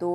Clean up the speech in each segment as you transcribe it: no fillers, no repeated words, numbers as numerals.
2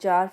4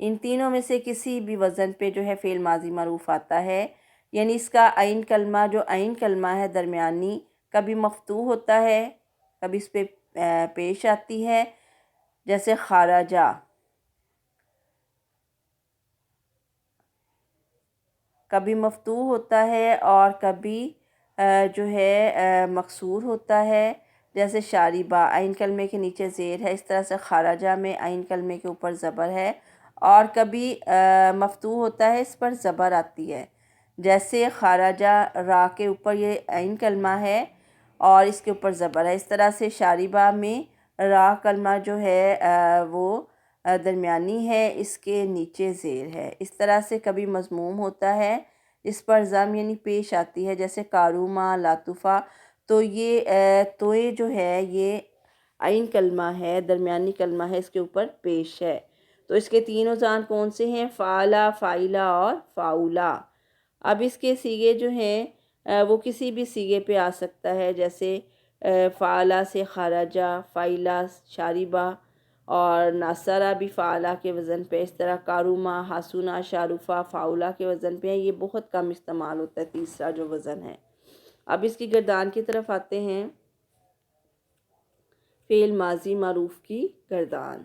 ان تینوں میں سے کسی بھی وزن پہ جو ہے فعل ماضی معروف آتا ہے، یعنی اس کا عین کلمہ جو عین کلمہ ہے درمیانی کبھی مفتوح ہوتا ہے، کبھی اس پہ پیش آتی ہے، جیسے خارجہ، کبھی مفتوح ہوتا ہے اور کبھی جو ہے مکسور ہوتا ہے، جیسے شاربہ عین کلمے کے نیچے زیر ہے، اس طرح سے خارجہ میں عین کلمے کے اوپر زبر ہے، اور کبھی مفتوح ہوتا ہے اس پر زبر آتی ہے، جیسے خارجہ را کے اوپر یہ عین کلمہ ہے اور اس کے اوپر زبر ہے، اس طرح سے شاربہ میں را کلمہ جو ہے وہ درمیانی ہے، اس کے نیچے زیر ہے، اس طرح سے کبھی مضموم ہوتا ہے اس پر ضم یعنی پیش آتی ہے، جیسے کاروما لاطفہ، تو یہ جو ہے یہ عین کلمہ ہے، درمیانی کلمہ ہے، اس کے اوپر پیش ہے۔ تو اس کے تین اوزان کون سے ہیں؟ فعلا، فائلہ اور فاؤلا۔ اب اس کے سیغے جو ہیں وہ کسی بھی سیغے پہ آ سکتا ہے، جیسے فعلا سے خارجہ، فائلہ شاربہ، اور ناصرہ بھی فعلا کے وزن پہ، اس طرح کاروما، حسونہ، شارفہ فاؤلا کے وزن پہ ہے، یہ بہت کم استعمال ہوتا ہے تیسرا جو وزن ہے۔ اب اس کی گردان کی طرف آتے ہیں، فعل ماضی معروف کی گردان۔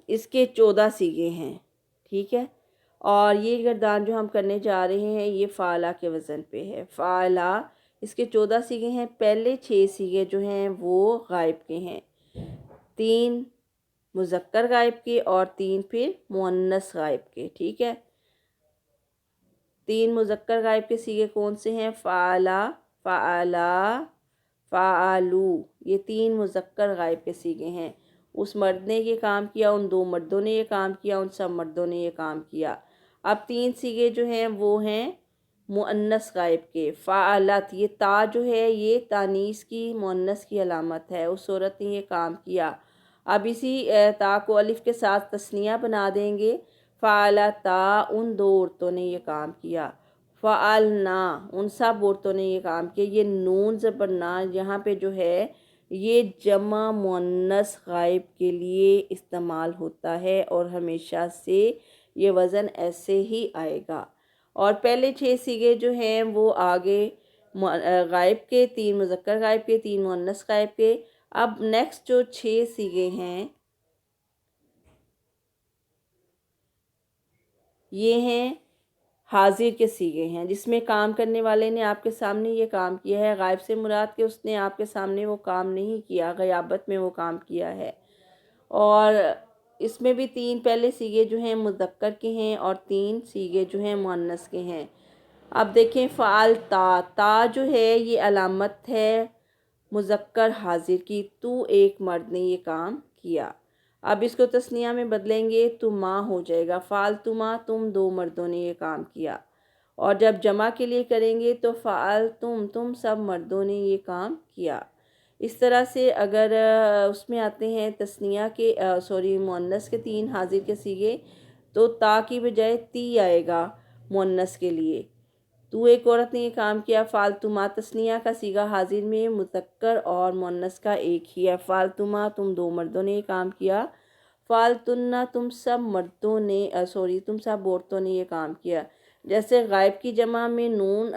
اس کے 14 سیغے ہیں، ٹھیک ہے، اور یہ گردان جو ہم کرنے جا رہے ہیں یہ فعلا کے وزن پہ ہے۔ فعلا، اس کے 14 سیغے ہیں، پہلے 6 سیغے جو ہیں وہ غائب کے ہیں، 3 مذکر غائب کے اور 3 پھر مؤنث غائب کے، ٹھیک ہے۔ 3 مذکر غائب کے سیغے کون سے ہیں؟ فعلا، فعلا، فعلو، یہ 3 مذکر غائب کے سیغے ہیں۔ اس مرد نے یہ کام کیا، ان 2 مردوں نے یہ کام کیا، ان سب مردوں نے یہ کام کیا۔ اب 3 سیغے جو ہیں وہ ہیں مؤنث غائب کے۔ فعلت، یہ تا جو ہے یہ تانیث کی مؤنث کی علامت ہے، اس عورت نے یہ کام کیا۔ اب اسی تا کو الف کے ساتھ تثنیہ بنا دیں گے، فعلتا، ان 2 عورتوں نے یہ کام کیا۔ فعلنا، ان سب عورتوں نے یہ کام کیا۔ یہ نون زبر نا یہاں پہ جو ہے یہ جمع مؤنث غائب کے لیے استعمال ہوتا ہے، اور ہمیشہ سے یہ وزن ایسے ہی آئے گا۔ اور پہلے 6 سیغے جو ہیں وہ آگے غائب کے، 3 مذکر غائب کے، 3 مؤنث غائب کے۔ اب نیکسٹ جو 6 سیغے ہیں یہ ہیں حاضر کے سیغے ہیں، جس میں کام کرنے والے نے آپ کے سامنے یہ کام کیا ہے، غائب سے مراد کہ اس نے آپ کے سامنے وہ کام نہیں کیا، غیابت میں وہ کام کیا ہے۔ اور اس میں بھی 3 پہلے سیغے جو ہیں مذکر کے ہیں اور 3 سیغے جو ہیں مؤنث کے ہیں۔ اب دیکھیں فعلتا، تا جو ہے یہ علامت ہے مذکر حاضر کی، تو ایک مرد نے یہ کام کیا۔ اب اس کو تثنیہ میں بدلیں گے تو ما ہو جائے گا، فعلتما، تم 2 مردوں نے یہ کام کیا۔ اور جب جمع کے لیے کریں گے تو فعلتم، تم سب مردوں نے یہ کام کیا۔ اس طرح سے اگر اس میں آتے ہیں تثنیہ کے مؤنث کے 3 حاضر کے سیغے، تو تا کی بجائے تی آئے گا مؤنث کے لیے۔ تو ایک عورت نے یہ کام کیا، فعلتما تثنیہ کا سیغہ حاضر میں مذکر اور مؤنث کا ایک ہی ہے، فعلتما، تم 2 مردوں نے یہ کام کیا۔ فعلتن، تم سب مردوں نے تم سب عورتوں نے یہ کام کیا۔ جیسے غائب کی جمع میں نون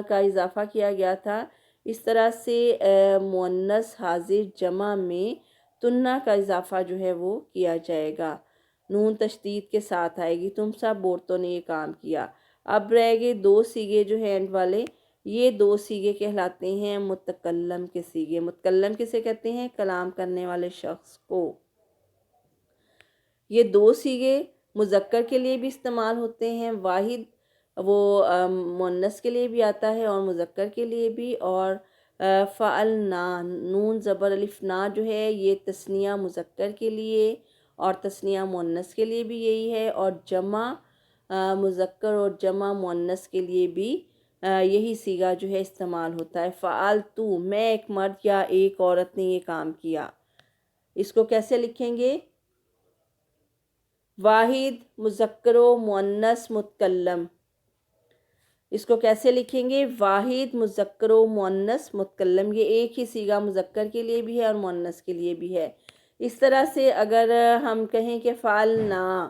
کا اضافہ کیا گیا تھا، اس طرح سے مؤنث حاضر جمع میں تنہ کا اضافہ جو ہے وہ کیا جائے گا، نون تشدید کے ساتھ آئے گی، تم سب عورتوں نے یہ کام کیا۔ اب رہ گئے 2 سیغے جو ہیں اینڈ والے، یہ 2 سیغے کہلاتے ہیں متکلم کے سیغے۔ متکلم کسے کہتے ہیں؟ کلام کرنے والے شخص کو۔ یہ 2 سیغے مذکر کے لیے بھی استعمال ہوتے ہیں، واحد وہ مؤنث کے لیے بھی آتا ہے اور مذکر کے لیے بھی۔ اور فعلنا، نون زبر الف نا جو ہے یہ تثنیہ مذکر کے لیے اور تثنیہ مؤنث کے لیے بھی یہی ہے، اور جمع مذکر اور جمع مؤنث کے لیے بھی یہی سیغہ جو ہے استعمال ہوتا ہے۔ فعلتو، میں ایک مرد یا ایک عورت نے یہ کام کیا۔ اس کو کیسے لکھیں گے؟ واحد مذکر و مؤنث متکلم، اس کو کیسے لکھیں گے؟ واحد مذکر و مؤنث متکلم، یہ ایک ہی سیغہ مذکر کے لیے بھی ہے اور مؤنث کے لیے بھی ہے۔ اس طرح سے اگر ہم کہیں کہ فعلنا،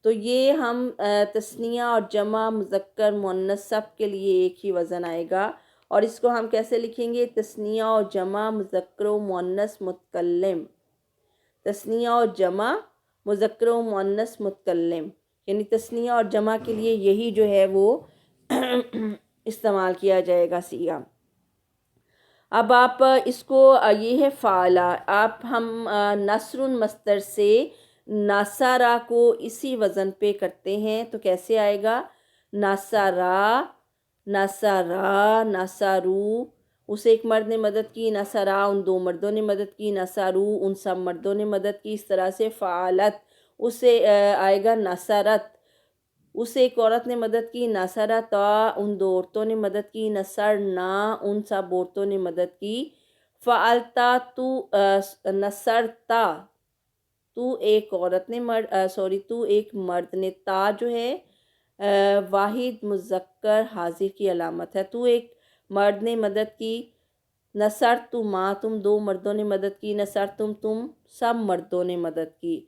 تو یہ ہم تثنیہ اور جمع مذکر مؤنث سب کے لیے ایک ہی وزن آئے گا، اور اس کو ہم کیسے لکھیں گے؟ تثنیہ اور جمع مذکر و مؤنث متکلم، تثنیہ اور جمع مذکر و مؤنث متکلم، یعنی تثنیہ اور جمع کے لیے یہی جو ہے وہ استعمال کیا جائے گا صیغہ۔ اب آپ اس کو یہ ہے فعلا، ہم نصر مصدر سے ناصرہ کو اسی وزن پہ کرتے ہیں، تو کیسے آئے گا؟ ناصرہ، ناصرہ، ناصرو، اسے ایک مرد نے مدد کی، نصرہ ان دو مردوں نے مدد کی، نصرو ان سب مردوں نے مدد کی۔ اس طرح سے فعلت، اسے آئے گا نصرت، اسے ایک عورت نے مدد کی، نصرتا ان دو عورتوں نے مدد کی، نصرنا ان سب عورتوں نے مدد کی۔ فعلتا تو نصرتا تو ایک عورت نے تو ایک مرد نے، تا جو ہے واحد مذکر حاضر کی علامت ہے، تو ایک مرد نے مدد کی۔ نصرتما تم دو مردوں نے مدد کی، نصرتم تم سب مردوں نے مدد کی۔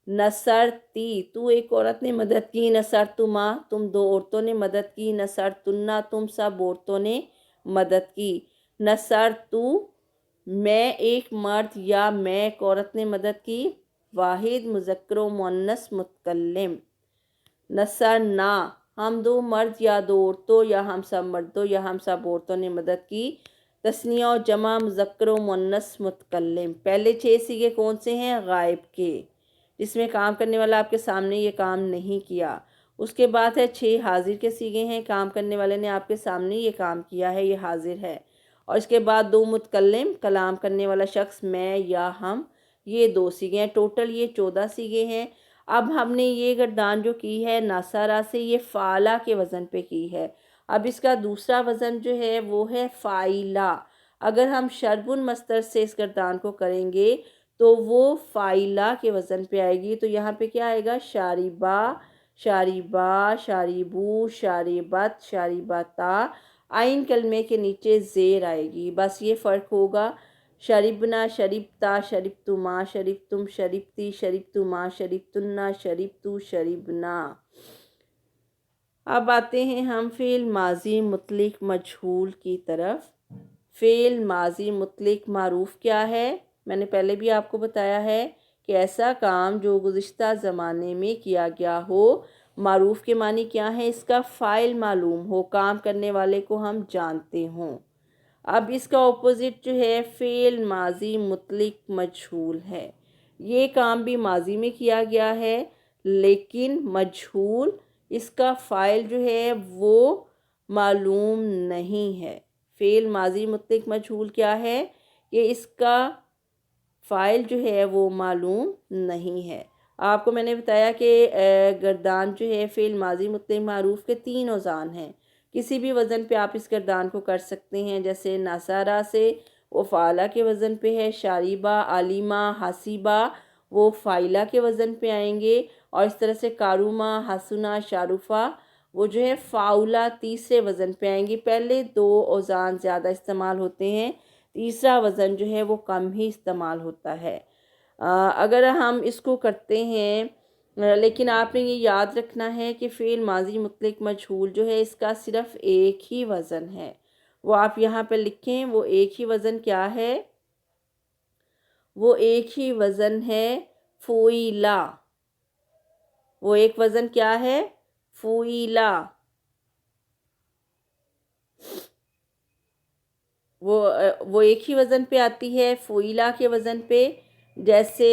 نصرتی تو ایک عورت نے مدد کی، نصرتما تم دو عورتوں نے مدد کی، نصرتنا تم سب عورتوں نے مدد کی۔ نصرتو میں ایک مرد یا میں ایک عورت نے مدد کی، واحد مذکر و مؤنث متکلم۔ نصرنا ہم دو مرد یا دو عورتوں یا ہم سب مردوں یا ہم سب عورتوں نے مدد کی، تثنیہ و جمع مذکر و مؤنث متکلم۔ پہلے 6 صیغے کون سے ہیں؟ غائب کے، جس میں کام کرنے والا آپ کے سامنے یہ کام نہیں کیا۔ اس کے بعد ہے 6 حاضر کے صیغے ہیں، کام کرنے والے نے آپ کے سامنے یہ کام کیا ہے، یہ حاضر ہے۔ اور اس کے بعد 2 متکلم، کلام کرنے والا شخص میں یا ہم، یہ 2 صیغے ہیں۔ ٹوٹل یہ 14 صیغے ہیں۔ اب ہم نے یہ گردان جو کی ہے ناصرہ سے، یہ فعلا کے وزن پہ کی ہے۔ اب اس کا دوسرا وزن جو ہے وہ ہے فاعلہ۔ اگر ہم شرب مصدر سے اس گردان کو کریں گے تو وہ فاعلہ کے وزن پہ آئے گی۔ تو یہاں پہ کیا آئے گا؟ شاربہ، شاربہ، شاربو، شاربت، شاربتا، عین کلمے کے نیچے زیر آئے گی، بس یہ فرق ہوگا۔ شربنا، شربتا، شربتما، شربتم، شربتی، شربتما، شربتنا، شربتو، شربنا۔ اب آتے ہیں ہم فعل ماضی مطلق مجہول کی طرف۔ فعل ماضی مطلق معروف کیا ہے؟ میں نے پہلے بھی آپ کو بتایا ہے کہ ایسا کام جو گزشتہ زمانے میں کیا گیا ہو۔ معروف کے معنی کیا ہے؟ اس کا فاعل معلوم ہو، کام کرنے والے کو ہم جانتے ہوں۔ اب اس کا اپوزٹ جو ہے فعل ماضی مطلق مجہول ہے۔ یہ کام بھی ماضی میں کیا گیا ہے لیکن مجہول، اس کا فاعل جو ہے وہ معلوم نہیں ہے۔ فعل ماضی مطلق مجہول کیا ہے؟ کہ اس کا فاعل جو ہے وہ معلوم نہیں ہے۔ آپ کو میں نے بتایا کہ گردان جو ہے فعل ماضی مطلق معروف کے 3 اوزان ہیں۔ کسی بھی وزن پہ آپ اس گردان کو کر سکتے ہیں، جیسے ناصرہ سے وہ فعلہ کے وزن پہ ہے، شاربہ، علیمہ، حاسبہ وہ فاعلہ کے وزن پہ آئیں گے، اور اس طرح سے کارومہ، حسنہ، شارفہ وہ جو ہے فاعلہ تیسرے وزن پہ آئیں گی۔ پہلے 2 اوزان زیادہ استعمال ہوتے ہیں، تیسرا وزن جو ہے وہ کم ہی استعمال ہوتا ہے۔ اگر ہم اس کو کرتے ہیں، لیکن آپ نے یہ یاد رکھنا ہے کہ فعل ماضی مطلق مجہول جو ہے اس کا صرف ایک ہی وزن ہے، وہ آپ یہاں پہ لکھیں۔ وہ ایک ہی وزن کیا ہے؟ وہ ایک ہی وزن ہے فعیلا۔ وہ ایک وزن کیا ہے؟ فعیلا۔ وہ ایک ہی وزن پہ آتی ہے، فعیلا کے وزن پہ۔ جیسے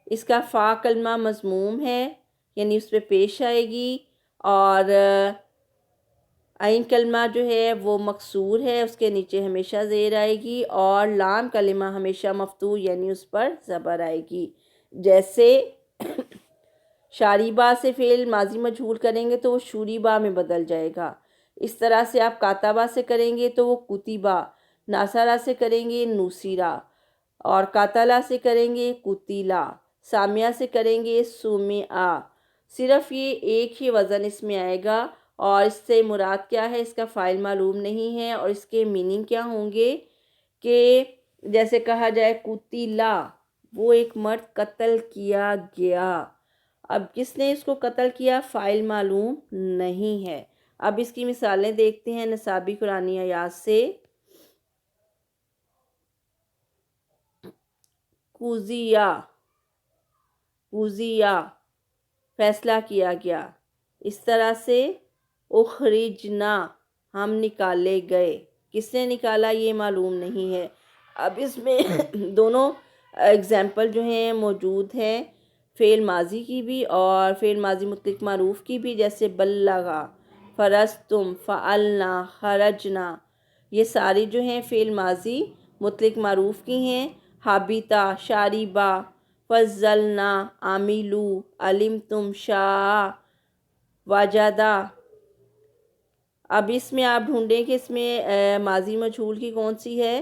اس کا فا کلمہ مضموم ہے، یعنی اس پہ پیش آئے گی، اور عین کلمہ جو ہے وہ مکسور ہے، اس کے نیچے ہمیشہ زیر آئے گی، اور لام کلمہ ہمیشہ مفتوح یعنی اس پر زبر آئے گی۔ جیسے شاربہ سے فعل ماضی مجہول کریں گے تو وہ شوریبہ میں بدل جائے گا۔ اس طرح سے آپ کاتبہ سے کریں گے تو وہ کتبہ، ناصرہ سے کریں گے نوسیرہ، اور قاتلہ سے کریں گے قتیلہ، سامعہ سے کریں گے سمعہ۔ صرف یہ ایک ہی وزن اس میں آئے گا، اور اس سے مراد کیا ہے؟ اس کا فاعل معلوم نہیں ہے، اور اس کے میننگ کیا ہوں گے کہ جیسے کہا جائے قتیلہ، وہ ایک مرد قتل کیا گیا۔ اب کس نے اس کو قتل کیا، فاعل معلوم نہیں ہے۔ اب اس کی مثالیں دیکھتے ہیں نصابی قرآنی آیات سے۔ قُضِیَ، قُضِیَ فیصلہ کیا گیا۔ اس طرح سے اخرجنا ہم نکالے گئے، کس نے نکالا یہ معلوم نہیں ہے۔ اب اس میں دونوں اگزامپل جو ہیں موجود ہیں، فعل ماضی کی بھی اور فعل ماضی مطلق معروف کی بھی، جیسے بلغا، فرستم، فعلنا، خرجنا، یہ ساری جو ہیں فعل ماضی مطلق معروف کی ہیں۔ حابطہ، شاربہ، فضلنا، عاملو، علمتم، شاء، وجدہ۔ اب اس میں آپ ڈھونڈیں کہ اس میں ماضی مجہول کی کون سی ہے۔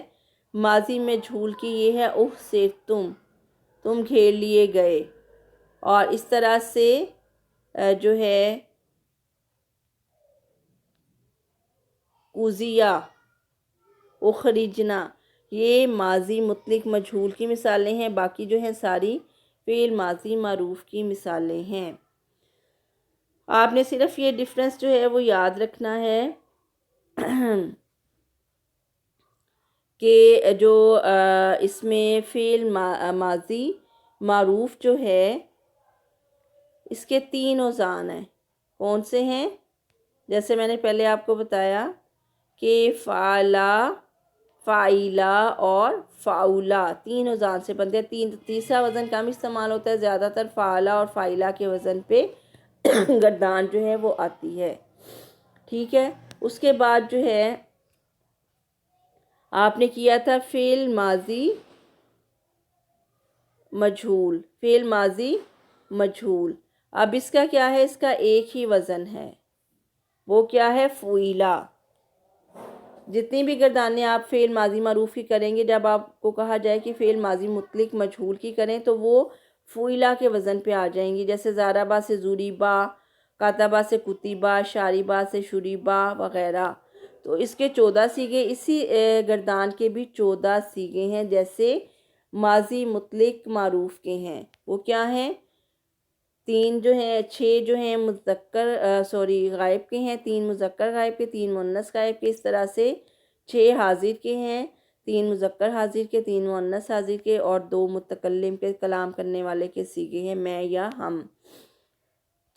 ماضی مجہول کی یہ ہے احصرتم، تم گھیر لیے گئے۔ اور اس طرح سے جو ہے قُضِیَ، اخرجنا، یہ ماضی مطلق مجہول کی مثالیں ہیں، باقی جو ہیں ساری فعل ماضی معروف کی مثالیں ہیں۔ آپ نے صرف یہ ڈفرینس جو ہے وہ یاد رکھنا ہے کہ جو اس میں فعل ماضی معروف جو ہے اس کے 3 اوزان ہیں۔ کون سے ہیں؟ جیسے میں نے پہلے آپ کو بتایا کہ فعلا، فاعلا اور فعولا 3 اوزان سے بنتے ہیں۔ تیسرا وزن کم استعمال ہوتا ہے، زیادہ تر فعلا اور فاعلا کے وزن پہ گردان جو ہے وہ آتی ہے، ٹھیک ہے۔ اس کے بعد جو ہے آپ نے کیا تھا فعل ماضی مجہول، فعل ماضی مجہول۔ اب اس کا کیا ہے، اس کا ایک ہی وزن ہے، وہ کیا ہے، فعیلا۔ جتنی بھی گردانیں آپ فعل ماضی معروف کی کریں گے، جب آپ کو کہا جائے کہ فعل ماضی مطلق مجہول کی کریں تو وہ فعیلا کے وزن پہ آ جائیں گی، جیسے ضربہ سے ضریبہ، کتبہ سے کتبہ، شاربہ سے شربہ وغیرہ۔ تو اس کے 14 صیغے، اسی گردان کے بھی 14 صیغے ہیں جیسے ماضی مطلق معروف کے ہیں۔ وہ کیا ہیں، 3 جو ہیں، 6 جو ہیں مذکر غائب کے ہیں، 3 مذکر غائب کے، 3 مؤنث غائب کے۔ اس طرح سے 6 حاضر کے ہیں، 3 مذکر حاضر کے، 3 مؤنث حاضر کے، اور 2 متکلم کے، کلام کرنے والے کے صیغے ہیں، میں یا ہم۔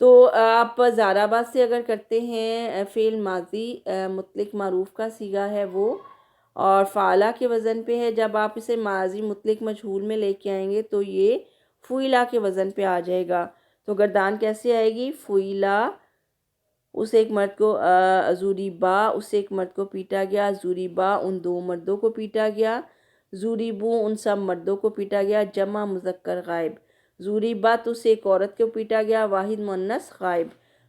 تو آپ ضربہ سے اگر کرتے ہیں فعل ماضی مطلق معروف کا صیغہ ہے وہ، اور فعلا کے وزن پہ ہے، جب آپ اسے ماضی مطلق مجہول میں لے کے آئیں گے تو یہ فعیلا کے وزن پہ آ جائے گا۔ تو گردان کیسے آئے گی، فعیلا، اس ایک مرد کو ضریبہ، اس ایک مرد کو پیٹا گیا، ضریبہ ان 2 مردوں کو پیٹا گیا، ضریبو ان سب مردوں کو پیٹا گیا، جمع مذکر غائب، ضریبت اس ایک عورت کو پیٹا گیا، واحد مؤنث غائب،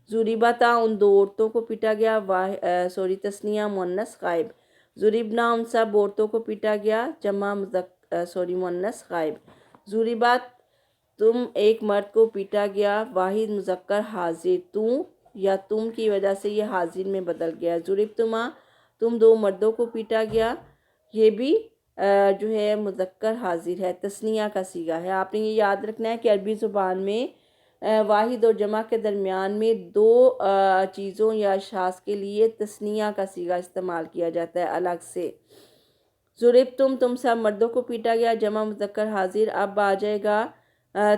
ضریبتا ان 2 عورتوں کو پیٹا گیا، تثنیہ مؤنث غائب، ضریبنا ان سب عورتوں کو پیٹا گیا، جمع مؤنث غائب، ضریبت تم ایک مرد کو پیٹا گیا، واحد مذکر حاضر، تو یا تم کی وجہ سے یہ حاضر میں بدل گیا، ضربتما تم 2 مردوں کو پیٹا گیا، یہ بھی جو ہے مذکر حاضر ہے، تثنیہ کا صیغہ ہے۔ آپ نے یہ یاد رکھنا ہے کہ عربی زبان میں واحد اور جمع کے درمیان میں 2 چیزوں یا اشخاص کے لیے تثنیہ کا صیغہ استعمال کیا جاتا ہے الگ سے۔ ضربتم تم سب مردوں کو پیٹا گیا، جمع مذکر حاضر۔ اب آ جائے گا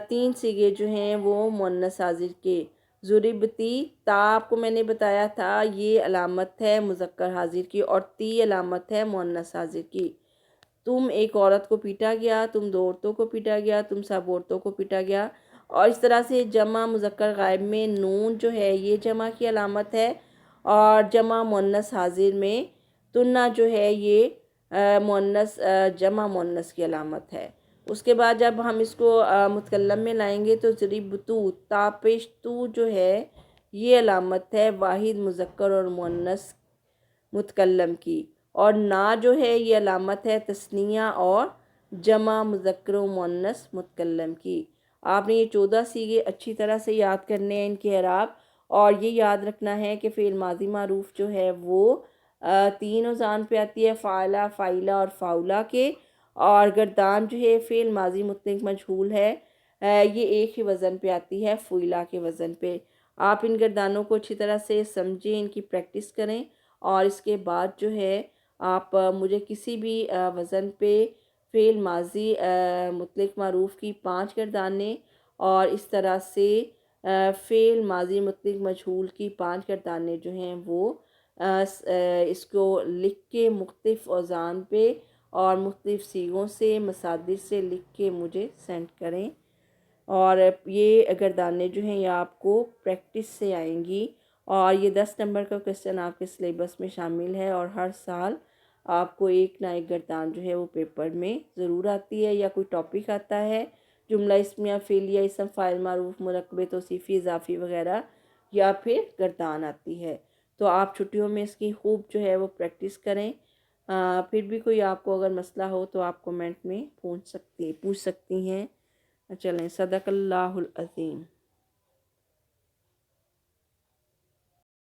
3 صیغے جو ہیں وہ مؤنث حاضر کے، ضربتی، تا آپ کو میں نے بتایا تھا یہ علامت ہے مذکر حاضر کی، اور تی علامت ہے مؤنث حاضر کی۔ تم ایک عورت کو پیٹا گیا، تم 2 عورتوں کو پیٹا گیا، تم سب عورتوں کو پیٹا گیا۔ اور اس طرح سے جمع مذکر غائب میں نون جو ہے یہ جمع کی علامت ہے، اور جمع مؤنث حاضر میں تنہ جو ہے یہ جمع مؤنث کی علامت ہے۔ اس کے بعد جب ہم اس کو متکلم میں لائیں گے تو ضربتو، تا پیش تو جو ہے یہ علامت ہے واحد مذکر اور مؤنث متکلم کی، اور نا جو ہے یہ علامت ہے تثنیہ اور جمع مذکر و مؤنث متکلم کی۔ آپ نے یہ 14 صیغے اچھی طرح سے یاد کرنے ہیں ان کے اعراب، اور یہ یاد رکھنا ہے کہ فعل ماضی معروف جو ہے وہ 3 اوزان پہ آتی ہے، فعلا، فاعلا اور فعولا کے، اور گردان جو ہے فعل ماضی مطلق مجہول ہے، یہ ایک ہی وزن پہ آتی ہے، فعلا کے وزن پہ۔ آپ ان گردانوں کو اچھی طرح سے سمجھیں، ان کی پریکٹس کریں، اور اس کے بعد جو ہے آپ مجھے کسی بھی وزن پہ فعل ماضی مطلق معروف کی 5 گردانیں، اور اس طرح سے فعل ماضی مطلق مجہول کی 5 گردانیں جو ہیں وہ اس کو لکھ کے مختلف اوزان پہ اور مختلف سیغوں سے مصادر سے لکھ کے مجھے سینڈ کریں۔ اور یہ گردانیں جو ہیں یہ آپ کو پریکٹس سے آئیں گی، اور یہ 10 نمبر کا کویسچن آپ کے سلیبس میں شامل ہے، اور ہر سال آپ کو ایک نہ ایک گردان جو ہے وہ پیپر میں ضرور آتی ہے، یا کوئی ٹاپک آتا ہے، جملہ اسمیہ فعلیہ اسم فاعل معروف مرکب توصیفی اضافی وغیرہ، یا پھر گردان آتی ہے۔ تو آپ چھٹیوں میں اس کی خوب جو ہے وہ پریکٹس کریں۔ پھر بھی کوئی آپ کو اگر مسئلہ ہو تو آپ کومنٹ میں پوچھ سکتی ہیں۔ چلیں، صدق اللہ العظیم۔